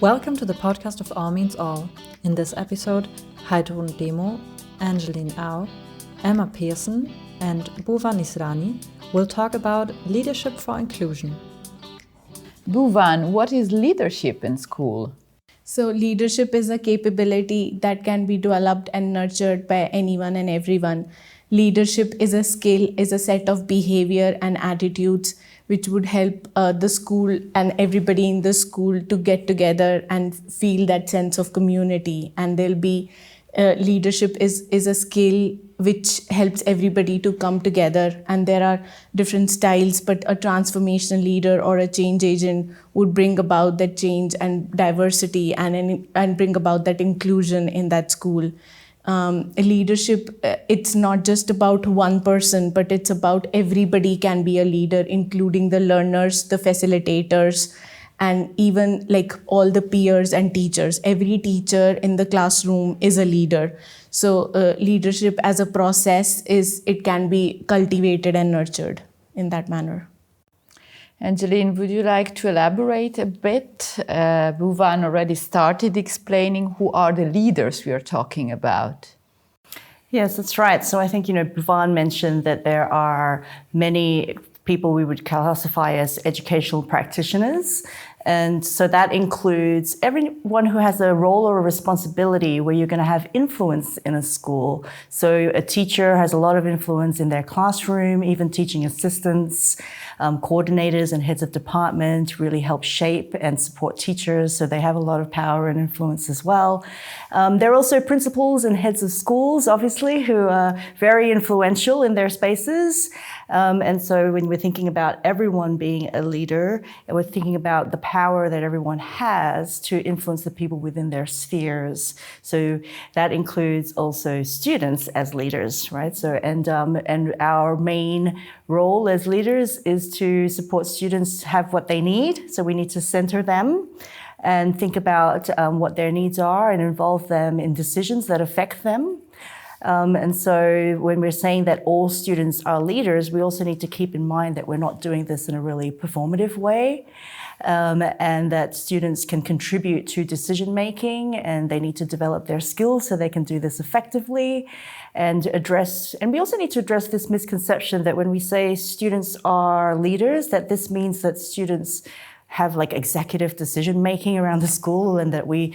Welcome to the podcast of All Means All. In this episode, Heidrun Demo, Angeline Aow, Emma Pearson, and Bhuvan Israni will talk about leadership for inclusion. Bhuvan, what is leadership in school? So leadership is a capability that can be developed and nurtured by anyone and everyone. Leadership is a skill, is a set of behavior and attitudes which would help the school and everybody in the school to get together and feel that sense of community. And there'll be leadership is a skill which helps everybody to come together, and there are different styles, but a transformational leader or a change agent would bring about that change and diversity and bring about that inclusion in that school. Leadership, it's not just about one person, but it's about everybody can be a leader, including the learners, the facilitators, and even like all the peers and teachers. Every teacher in the classroom is a leader. So leadership as a process it can be cultivated and nurtured in that manner. Angeline, would you like to elaborate a bit? Bhuvan already started explaining who are the leaders we are talking about. Yes, that's right. So I think, Bhuvan mentioned that there are many people we would classify as educational practitioners. And so that includes everyone who has a role or a responsibility where you're going to have influence in a school. So a teacher has a lot of influence in their classroom, even teaching assistants, coordinators and heads of department really help shape and support teachers. So they have a lot of power and influence as well. There are also principals and heads of schools, obviously, who are very influential in their spaces. And so when we're thinking about everyone being a leader, we're thinking about the power that everyone has to influence the people within their spheres. So that includes also students as leaders, right? So and our main role as leaders is to support students have what they need. So we need to center them and think about what their needs are and involve them in decisions that affect them. And so when we're saying that all students are leaders, we also need to keep in mind that we're not doing this in a really performative way, and that students can contribute to decision making, and they need to develop their skills so they can do this effectively and we also need to address this misconception that when we say students are leaders, that this means that students have like executive decision making around the school and that we,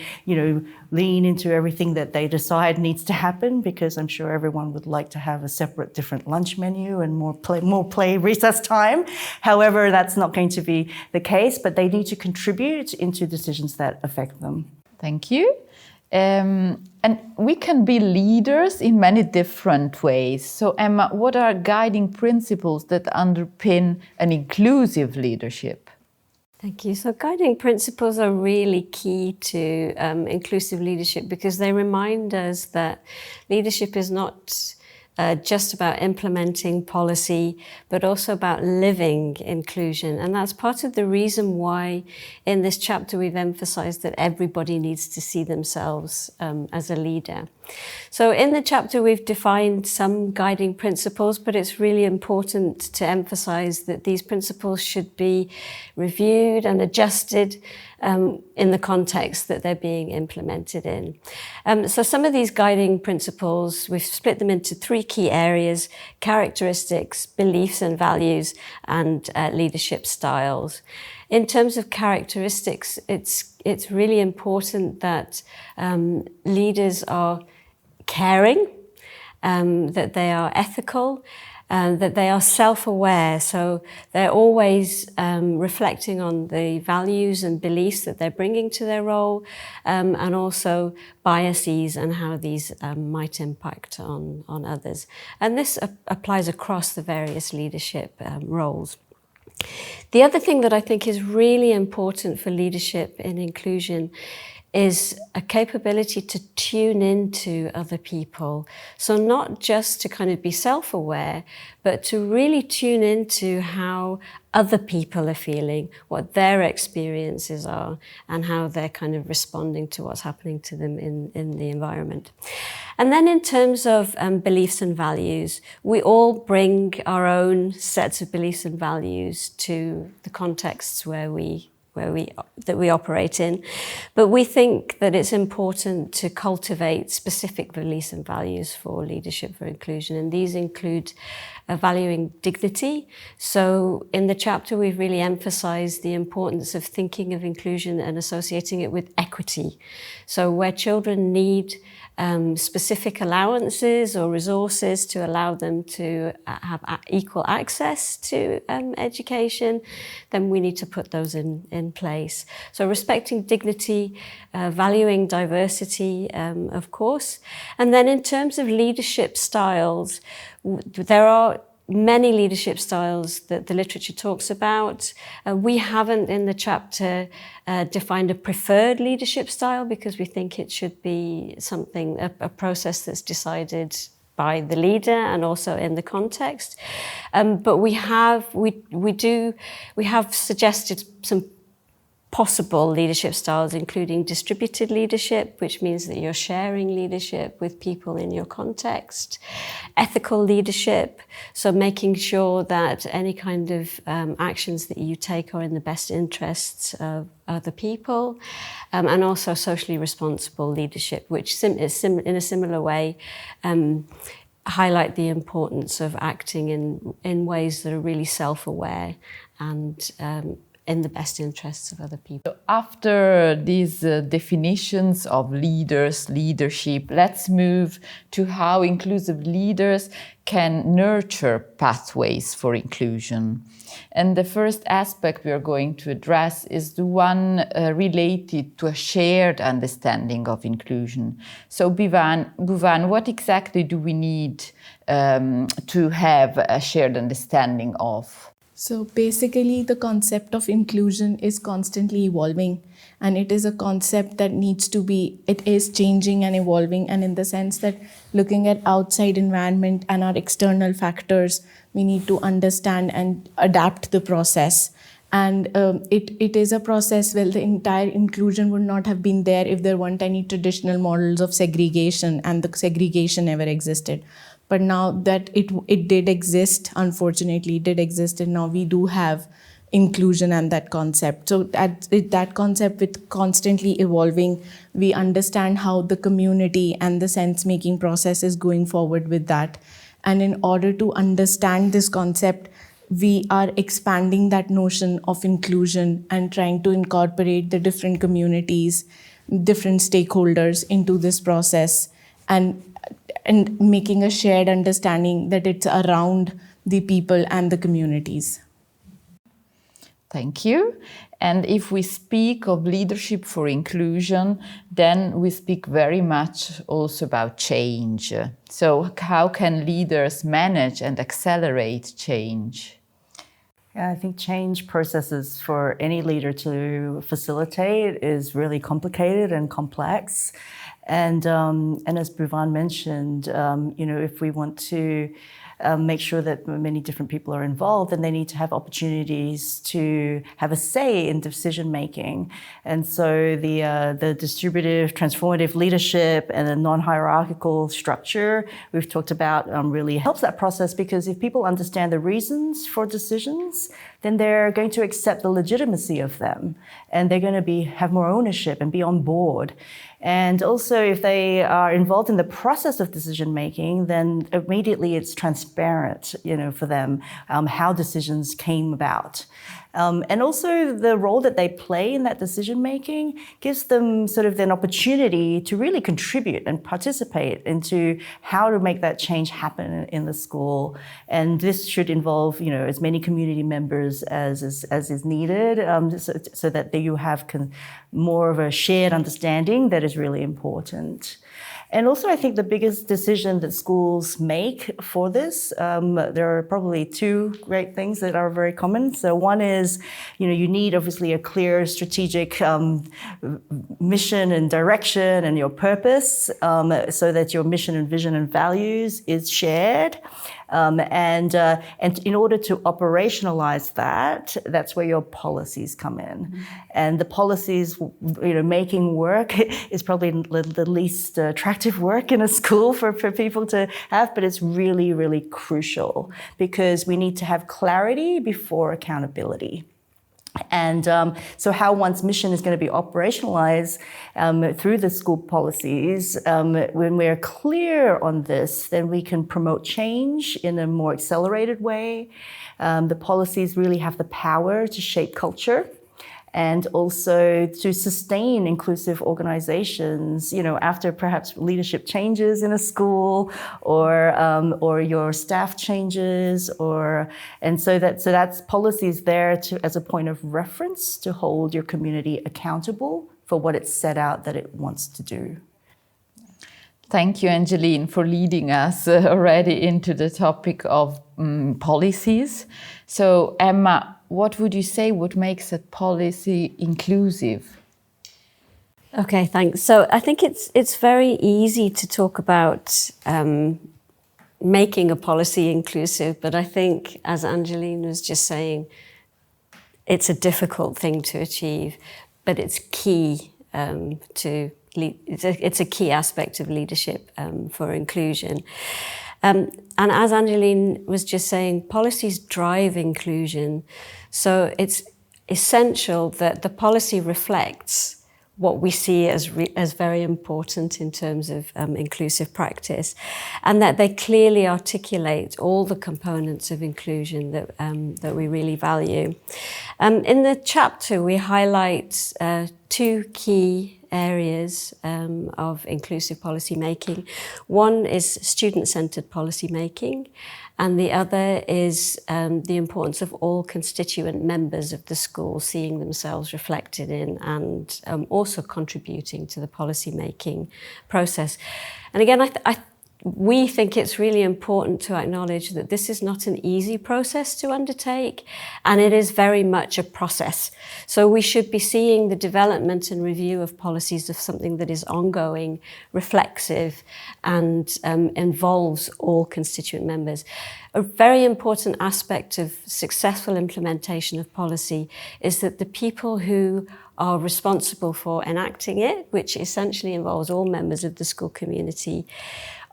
lean into everything that they decide needs to happen, because I'm sure everyone would like to have a separate different lunch menu and more play recess time. However, that's not going to be the case, but they need to contribute into decisions that affect them. Thank you. And we can be leaders in many different ways. So Emma, what are guiding principles that underpin an inclusive leadership? Thank you. So guiding principles are really key to inclusive leadership, because they remind us that leadership is not just about implementing policy, but also about living inclusion. And that's part of the reason why in this chapter we've emphasized that everybody needs to see themselves as a leader. So in the chapter we've defined some guiding principles, but it's really important to emphasize that these principles should be reviewed and adjusted in the context that they're being implemented in. So some of these guiding principles, we've split them into three key areas: characteristics, beliefs and values, and leadership styles. In terms of characteristics, it's really important that leaders are caring, that they are ethical, that they are self-aware. So they're always reflecting on the values and beliefs that they're bringing to their role, and also biases and how these might impact on others. And this applies across the various leadership roles. The other thing that I think is really important for leadership in inclusion is a capability to tune into other people. So not just to kind of be self-aware, but to really tune into how other people are feeling, what their experiences are, and how they're kind of responding to what's happening to them in the environment. And then in terms of beliefs and values, we all bring our own sets of beliefs and values to the contexts where we that we operate in. But we think that it's important to cultivate specific beliefs and values for leadership for inclusion, and these include valuing dignity. So in the chapter, we've really emphasized the importance of thinking of inclusion and associating it with equity. So where children need specific allowances or resources to allow them to have equal access to education, then we need to put those in place. So respecting dignity, valuing diversity, of course. And then in terms of leadership styles, there are many leadership styles that the literature talks about. We haven't in the chapter defined a preferred leadership style because we think it should be something, a process that's decided by the leader and also in the context. But we have suggested some possible leadership styles, including distributed leadership, which means that you're sharing leadership with people in your context. Ethical leadership, so making sure that any kind of actions that you take are in the best interests of other people. And also socially responsible leadership, which in a similar way highlight the importance of acting in ways that are really self-aware and in the best interests of other people. So after these definitions of leadership, let's move to how inclusive leaders can nurture pathways for inclusion. And the first aspect we are going to address is the one related to a shared understanding of inclusion. So Bhuvan, what exactly do we need to have a shared understanding of? So basically, the concept of inclusion is constantly evolving, and it is a concept that it is changing and evolving, and in the sense that looking at outside environment and our external factors, we need to understand and adapt the process. And it is a process where the entire inclusion would not have been there if there weren't any traditional models of segregation and the segregation never existed. But now that it did exist, unfortunately, it did exist, and now we do have inclusion and that concept. So that concept with constantly evolving, we understand how the community and the sense-making process is going forward with that. And in order to understand this concept, we are expanding that notion of inclusion and trying to incorporate the different communities, different stakeholders into this process, and making a shared understanding that it's around the people and the communities. Thank you. And if we speak of leadership for inclusion, then we speak very much also about change. So how can leaders manage and accelerate change? Yeah, I think change processes for any leader to facilitate is really complicated and complex. And as Bhuvan mentioned, if we want to make sure that many different people are involved, then they need to have opportunities to have a say in decision making. And so the distributive, transformative leadership and a non-hierarchical structure we've talked about really helps that process, because if people understand the reasons for decisions, then they're going to accept the legitimacy of them, and they're going to have more ownership and be on board. And also, if they are involved in the process of decision making, then immediately it's transparent, for them how decisions came about. And also the role that they play in that decision making gives them sort of an opportunity to really contribute and participate into how to make that change happen in the school. And this should involve, as many community members as is needed, so that you have more of a shared understanding that is really important. And also, I think the biggest decision that schools make for this, there are probably two great things that are very common. So one is, you need obviously a clear strategic mission and direction and your purpose, so that your mission and vision and values is shared. And in order to operationalize that, that's where your policies come in. Mm-hmm. And the policies, making work is probably the least attractive work in a school for people to have, but it's really, really crucial, because we need to have clarity before accountability. And so how one's mission is going to be operationalized through the school policies, when we're clear on this, then we can promote change in a more accelerated way. The policies really have the power to shape culture and also to sustain inclusive organizations, after perhaps leadership changes in a school or your staff changes, and so that's policies there as a point of reference to hold your community accountable for what it's set out that it wants to do. Thank you, Angeline, for leading us already into the topic of policies. So, Emma, what would you say what makes a policy inclusive? Okay, thanks. So I think it's very easy to talk about making a policy inclusive, but I think, as Angeline was just saying, it's a difficult thing to achieve, but it's key it's a key aspect of leadership for inclusion. And as Angeline was just saying, policies drive inclusion. So it's essential that the policy reflects what we see as very important in terms of inclusive practice, and that they clearly articulate all the components of inclusion that we really value. In the chapter, we highlight two key areas of inclusive policy making. One is student-centred policy making, and the other is the importance of all constituent members of the school seeing themselves reflected in and also contributing to the policy making process. And again, we think it's really important to acknowledge that this is not an easy process to undertake, and it is very much a process. So we should be seeing the development and review of policies as something that is ongoing, reflexive, and involves all constituent members. A very important aspect of successful implementation of policy is that the people who are responsible for enacting it, which essentially involves all members of the school community,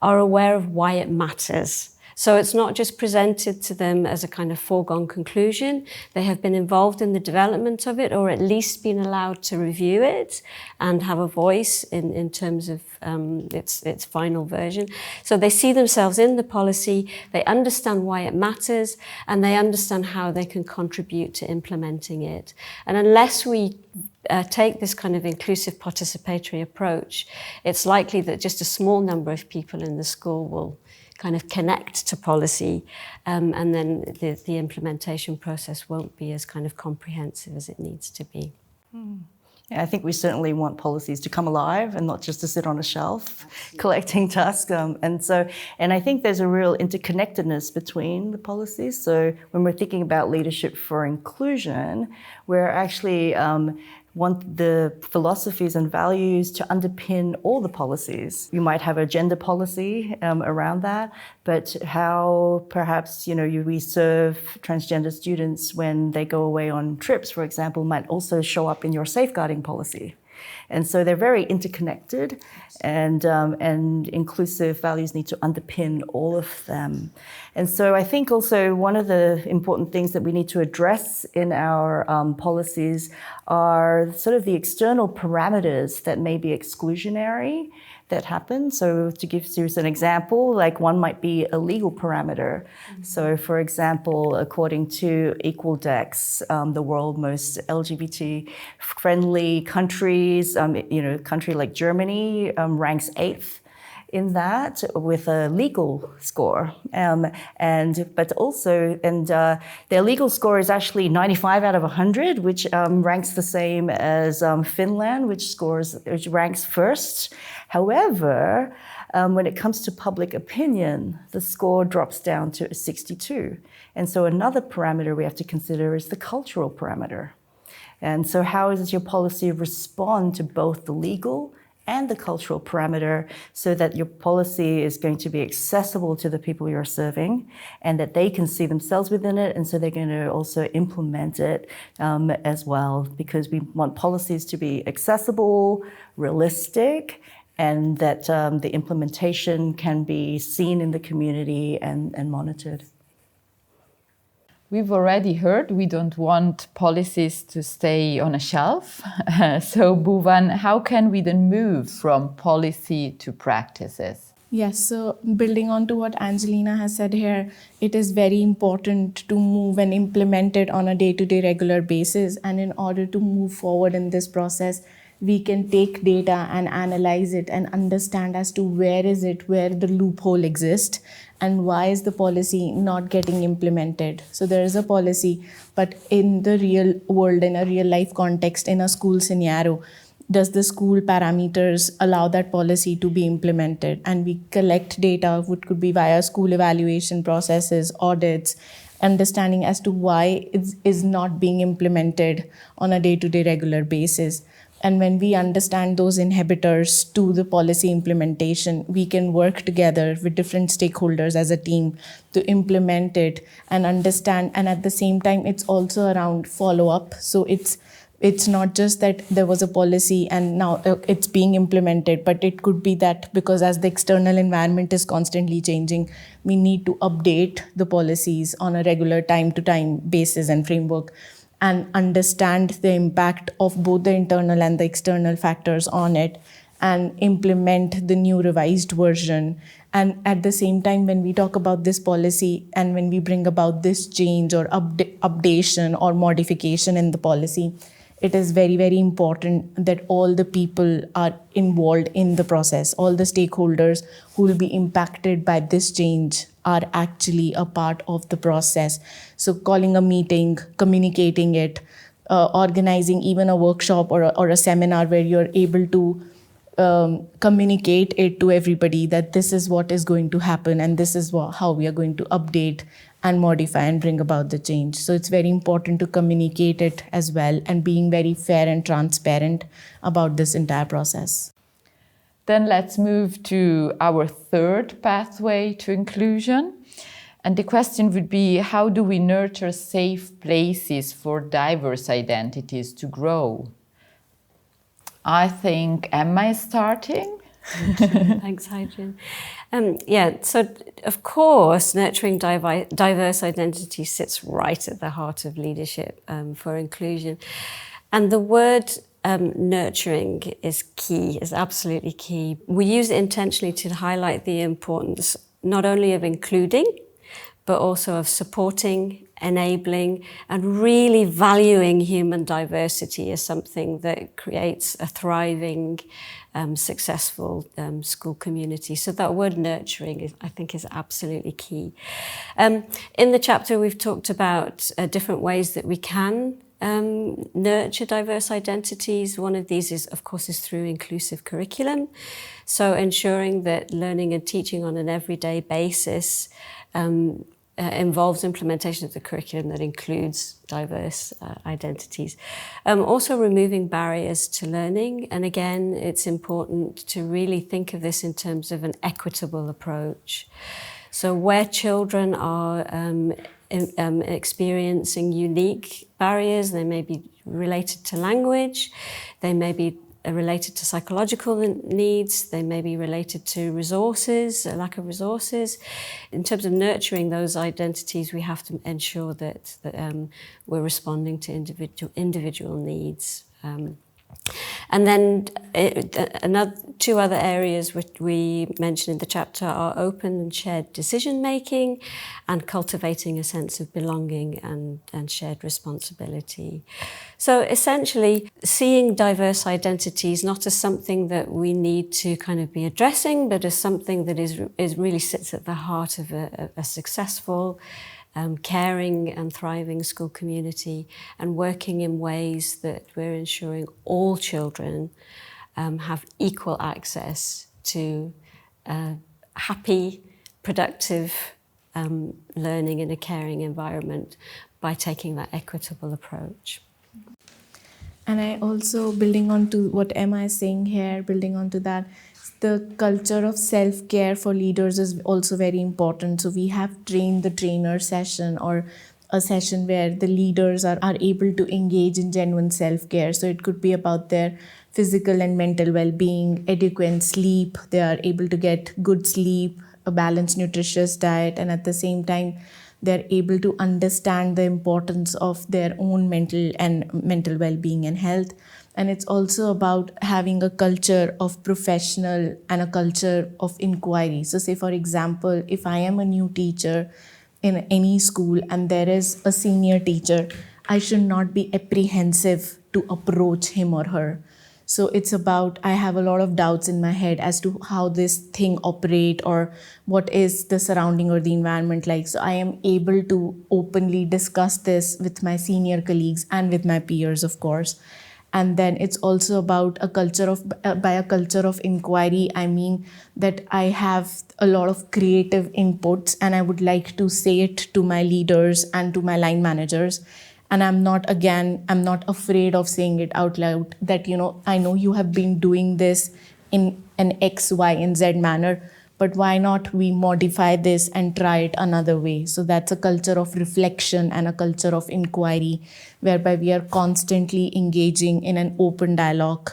are aware of why it matters. So it's not just presented to them as a kind of foregone conclusion. They have been involved in the development of it, or at least been allowed to review it and have a voice in terms of its final version. So they see themselves in the policy, they understand why it matters, and they understand how they can contribute to implementing it. And unless we take this kind of inclusive participatory approach, it's likely that just a small number of people in the school will kind of connect to policy, and then the implementation process won't be as kind of comprehensive as it needs to be. Yeah, I think we certainly want policies to come alive and not just to sit on a shelf collecting dust. And I think there's a real interconnectedness between the policies. So when we're thinking about leadership for inclusion, we're actually want the philosophies and values to underpin all the policies. You might have a gender policy around that, but how perhaps we serve transgender students when they go away on trips, for example, might also show up in your safeguarding policy. And so they're very interconnected, and inclusive values need to underpin all of them. And so I think also one of the important things that we need to address in our policies are sort of the external parameters that may be exclusionary that happen. So to give you an example, like one might be a legal parameter. Mm-hmm. So for example, according to Equaldex, the world's most LGBT-friendly countries, country like Germany ranks 8th in that with a legal score, their legal score is actually 95 out of 100, which ranks the same as Finland, which ranks first. However, when it comes to public opinion, the score drops down to 62. And so another parameter we have to consider is the cultural parameter. And so how does your policy respond to both the legal and the cultural parameter so that your policy is going to be accessible to the people you're serving and that they can see themselves within it, and so they're going to also implement it as well, because we want policies to be accessible, realistic, and that the implementation can be seen in the community and monitored. We've already heard we don't want policies to stay on a shelf. So, Bhuvan, how can we then move from policy to practices? Yes, so building on to what Angelina has said here, it is very important to move and implement it on a day-to-day regular basis. And in order to move forward in this process, we can take data and analyze it and understand as to where the loophole exists and why is the policy not getting implemented. So there is a policy, but in the real world, in a real life context, in a school scenario, does the school parameters allow that policy to be implemented? And we collect data, which could be via school evaluation processes, audits, understanding as to why it is not being implemented on a day-to-day regular basis. And when we understand those inhibitors to the policy implementation, we can work together with different stakeholders as a team to implement it and understand. And at the same time, it's also around follow-up. So it's not just that there was a policy and now it's being implemented, but it could be that because as the external environment is constantly changing, we need to update the policies on a regular time-to-time basis and framework and understand the impact of both the internal and the external factors on it and implement the new revised version. And at the same time, when we talk about this policy and when we bring about this change or updation or modification in the policy, it is very, very important that all the people are involved in the process. All the stakeholders who will be impacted by this change are actually a part of the process. So calling a meeting, communicating it, organizing even a workshop or a seminar where you're able to communicate it to everybody that this is what is going to happen and this is how we are going to update and modify and bring about the change. So it's very important to communicate it as well and being very fair and transparent about this entire process. Then let's move to our third pathway to inclusion. And the question would be, how do we nurture safe places for diverse identities to grow? I think Emma is starting. Thanks, Heidrun. So of course, nurturing diverse identity sits right at the heart of leadership for inclusion. And the word nurturing is key, is absolutely key. We use it intentionally to highlight the importance not only of including, but also of supporting, enabling, and really valuing human diversity as something that creates a thriving, successful school community. So that word nurturing, I think, is absolutely key. In the chapter, we've talked about different ways that we can nurture diverse identities. One of these is through inclusive curriculum. So ensuring that learning and teaching on an everyday basis involves implementation of the curriculum that includes diverse identities. Also removing barriers to learning. And again, it's important to really think of this in terms of an equitable approach. So where children are experiencing unique barriers, they may be related to language, they may be related to psychological needs, they may be related to resources, a lack of resources. In terms of nurturing those identities, we have to ensure that we're responding to individual needs. And then two other areas which we mentioned in the chapter are open and shared decision-making and cultivating a sense of belonging and shared responsibility. So essentially, seeing diverse identities not as something that we need to kind of be addressing, but as something that is really sits at the heart of a successful, caring and thriving school community, and working in ways that we're ensuring all children have equal access to happy, productive learning in a caring environment by taking that equitable approach. And I also, building on to what Emma is saying here, building on to that, the culture of self-care for leaders is also very important. So we have trained the trainer session or a session where the leaders are able to engage in genuine self-care. So it could be about their physical and mental well-being, adequate sleep. They are able to get good sleep, a balanced, nutritious diet, and at the same time, they're able to understand the importance of their own mental well-being and health. And it's also about having a culture of professional and a culture of inquiry. So say, for example, if I am a new teacher in any school and there is a senior teacher, I should not be apprehensive to approach him or her. So it's about, I have a lot of doubts in my head as to how this thing operate or what is the surrounding or the environment like. So I am able to openly discuss this with my senior colleagues and with my peers, of course. And then it's also about a culture of, by a culture of inquiry, I mean that I have a lot of creative inputs and I would like to say it to my leaders and to my line managers. And I'm not afraid of saying it out loud that, I know you have been doing this in an X, Y, and Z manner, but why not we modify this and try it another way? So that's a culture of reflection and a culture of inquiry, whereby we are constantly engaging in an open dialogue,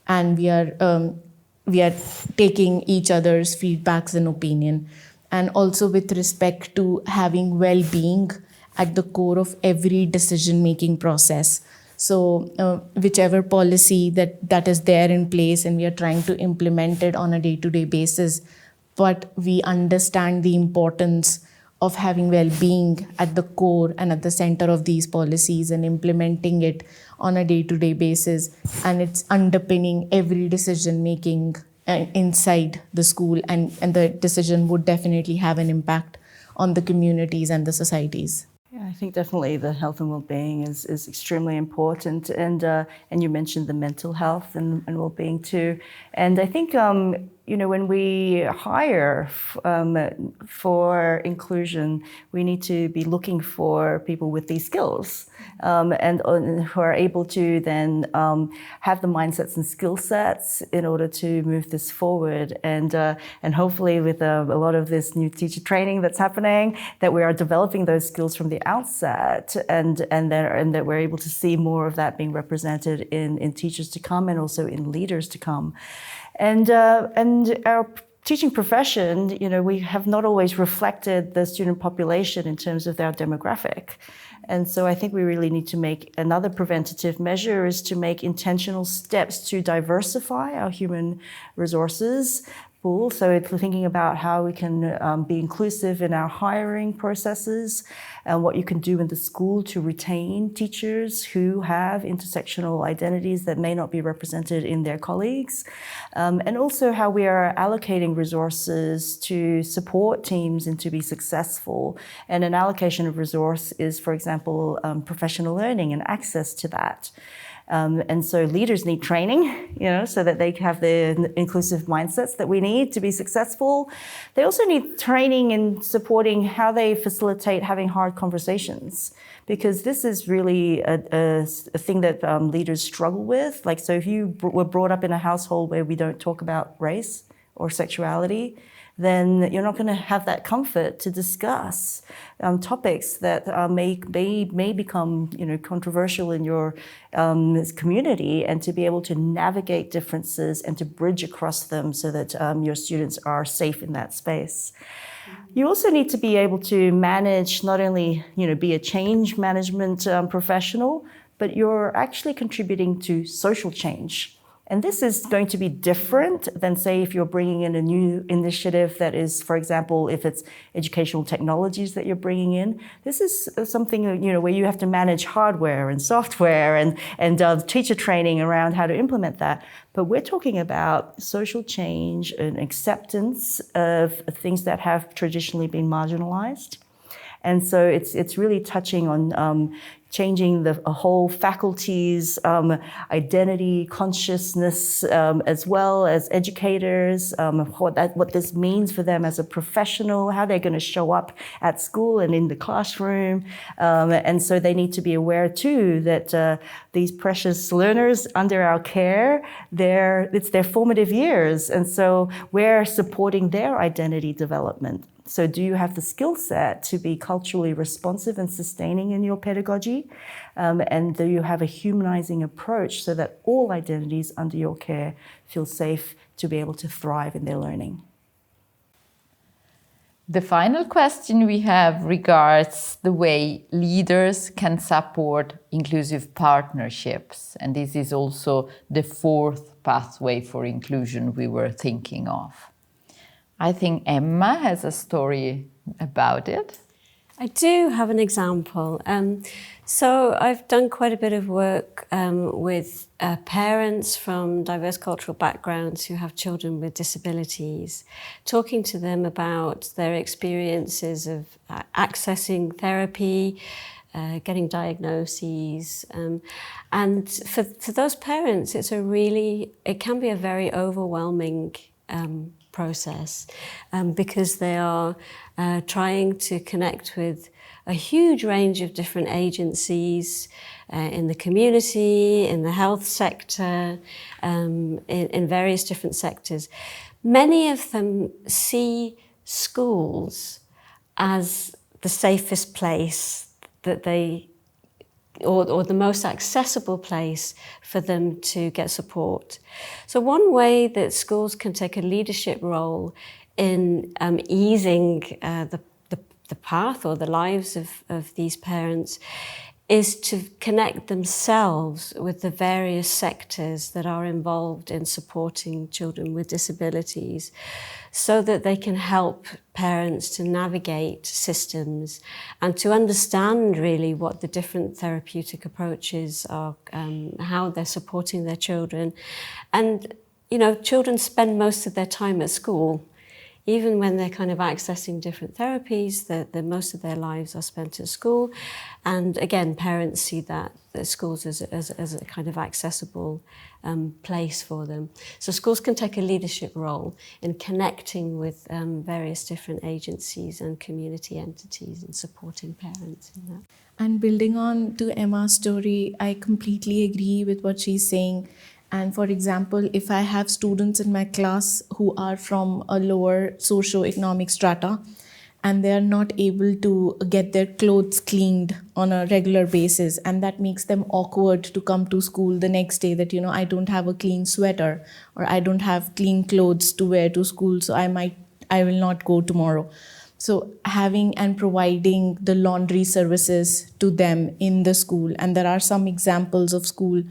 and we are taking each other's feedbacks and opinion. And also with respect to having well-being at the core of every decision-making process. So whichever policy that is there in place and we are trying to implement it on a day-to-day basis, but we understand the importance of having well-being at the core and at the center of these policies and implementing it on a day-to-day basis. And it's underpinning every decision-making inside the school, and the decision would definitely have an impact on the communities and the societies. Yeah, I think definitely the health and well-being is extremely important, and you mentioned the mental health and well-being too. And I think when we hire for inclusion, we need to be looking for people with these skills and who are able to then have the mindsets and skill sets in order to move this forward. And hopefully with a lot of this new teacher training that's happening, that we are developing those skills from the outset, and that we're able to see more of that being represented in teachers to come and also in leaders to come. And our teaching profession, we have not always reflected the student population in terms of their demographic. And so I think we really need to make another preventative measure is to make intentional steps to diversify our human resources pool. So it's thinking about how we can be inclusive in our hiring processes and what you can do in the school to retain teachers who have intersectional identities that may not be represented in their colleagues. And also how we are allocating resources to support teams and to be successful. And an allocation of resource is, for example, professional learning and access to that. And so leaders need training, so that they have the inclusive mindsets that we need to be successful. They also need training in supporting how they facilitate having hard conversations, because this is really a thing that leaders struggle with. Like, so if you were brought up in a household where we don't talk about race or sexuality, then you're not going to have that comfort to discuss topics that may become controversial in your community, and to be able to navigate differences and to bridge across them so that your students are safe in that space. You also need to be able to manage, not only be a change management professional, but you're actually contributing to social change. And this is going to be different than, say, if you're bringing in a new initiative that is, for example, if it's educational technologies that you're bringing in. This is something, where you have to manage hardware and software and teacher training around how to implement that. But we're talking about social change and acceptance of things that have traditionally been marginalized. And so it's really touching on changing the whole faculty's identity, consciousness, as well as educators, what this means for them as a professional, how they're going to show up at school and in the classroom. And so they need to be aware too that these precious learners under our care, it's their formative years. And so we're supporting their identity development. So do you have the skill set to be culturally responsive and sustaining in your pedagogy? And do you have a humanizing approach so that all identities under your care feel safe to be able to thrive in their learning? The final question we have regards the way leaders can support inclusive partnerships. And this is also the fourth pathway for inclusion we were thinking of. I think Emma has a story about it. I do have an example. So I've done quite a bit of work with parents from diverse cultural backgrounds who have children with disabilities, talking to them about their experiences of accessing therapy, getting diagnoses. And for those parents, it can be a very overwhelming process because they are trying to connect with a huge range of different agencies in the community, in the health sector, in various different sectors. Many of them see schools as the safest place that they or the most accessible place for them to get support. So one way that schools can take a leadership role in easing the path or the lives of these parents is to connect themselves with the various sectors that are involved in supporting children with disabilities so that they can help parents to navigate systems and to understand really what the different therapeutic approaches are, how they're supporting their children. And, you know, children spend most of their time at school. Even when they're kind of accessing different therapies, the most of their lives are spent at school. And again, parents see that the schools as a kind of accessible place for them. So schools can take a leadership role in connecting with various different agencies and community entities and supporting parents in that. And building on to Emma's story, I completely agree with what she's saying. And for example, if I have students in my class who are from a lower socioeconomic strata and they are not able to get their clothes cleaned on a regular basis, and that makes them awkward to come to school the next day, that, you know, I don't have a clean sweater or I don't have clean clothes to wear to school, so I will not go tomorrow. So having and providing the laundry services to them in the school, and there are some examples of school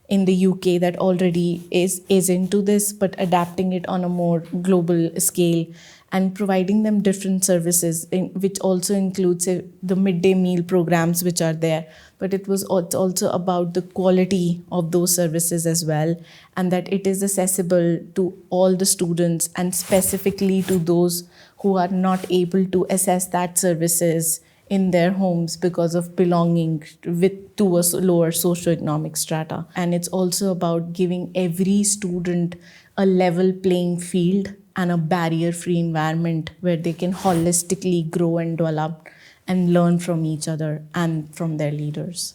in the UK that already is into this, but adapting it on a more global scale and providing them different services, which also includes the midday meal programs which are there. But it's also about the quality of those services as well, and that it is accessible to all the students and specifically to those who are not able to access that services in their homes because of belonging to a lower socioeconomic strata. And it's also about giving every student a level playing field and a barrier-free environment where they can holistically grow and develop and learn from each other and from their leaders.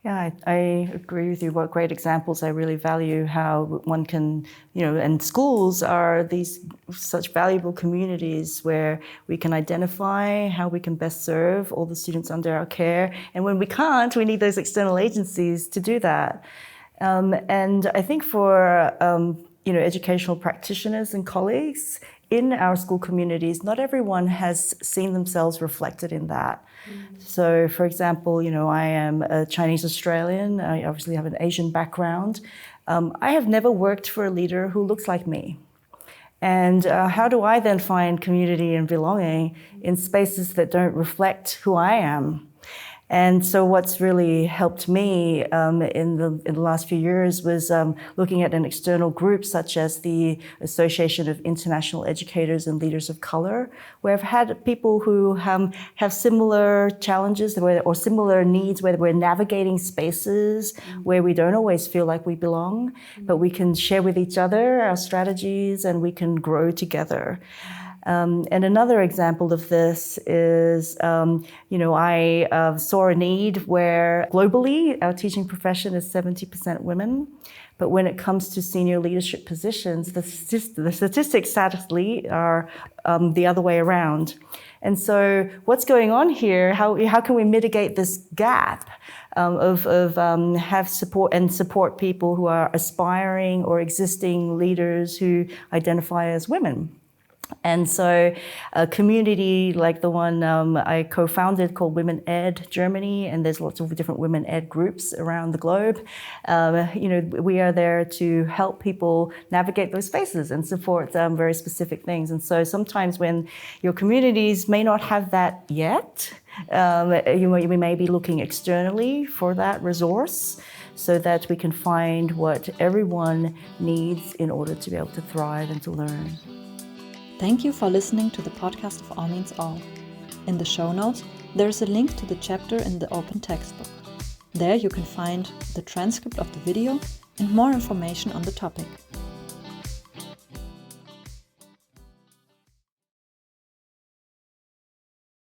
Yeah, I agree with you. What great examples. I really value how one can, and schools are these such valuable communities where we can identify how we can best serve all the students under our care. And when we can't, we need those external agencies to do that. And I think for, educational practitioners and colleagues in our school communities, not everyone has seen themselves reflected in that. So, for example, I am a Chinese Australian. I obviously have an Asian background. I have never worked for a leader who looks like me. And how do I then find community and belonging in spaces that don't reflect who I am? And so what's really helped me in the last few years was looking at an external group such as the Association of International Educators and Leaders of Color, where I've had people who have similar challenges or similar needs, where we're navigating spaces where we don't always feel like we belong, but we can share with each other our strategies and we can grow together. And another example of this is, I saw a need where globally our teaching profession is 70% women, but when it comes to senior leadership positions, the statistics sadly are the other way around. And so what's going on here? How can we mitigate this gap have support people who are aspiring or existing leaders who identify as women? And so a community like the one I co-founded called Women Ed Germany, and there's lots of different women ed groups around the globe. We are there to help people navigate those spaces and support very specific things. And so sometimes when your communities may not have that yet, we may be looking externally for that resource so that we can find what everyone needs in order to be able to thrive and to learn. Thank you for listening to the podcast of All Means All. In the show notes, there is a link to the chapter in the open textbook. There you can find the transcript of the video and more information on the topic.